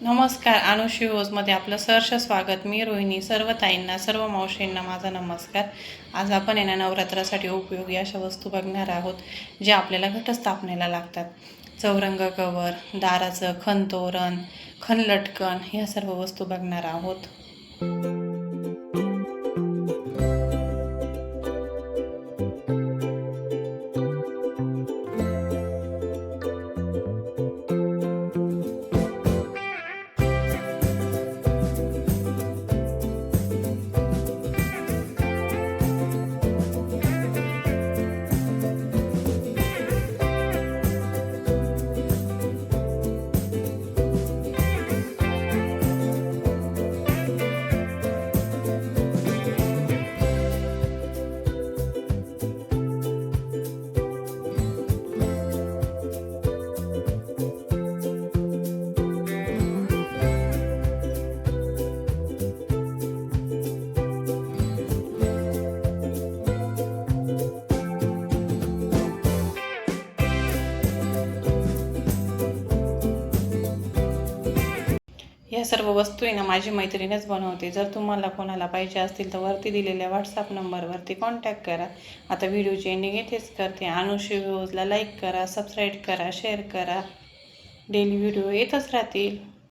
नमस्कार. अनुश्री मध्ये आपलं सहर्ष स्वागत. मी रोहिणी. सर्व ताईंना, सर्व मावशींना माझा नमस्कार. आज आपण नवरात्रासाठी उपयोगी अशा वस्तू बघणार आहोत ज्या आपल्याला घटस्थापनेला लागतात. चौरंग कवर, दाराचं खणतोरण, खणलटकन ह्या सर्व वस्तू बघणार आहोत. ह्या सर्व वस्तू माझी मैत्रीणच बनवते. जर तुम्हाला कोणाला पाहिजे असतील तर वरती दिलेल्या व्हॉट्सअप नंबरवरती कॉन्टॅक्ट करा. आता व्हिडिओची एंडिंग इथेच करते. अनुश्री व्ह्यूजला लाईक करा, सबस्क्राईब करा, शेअर करा. डेली व्हिडिओ येतच राहतील.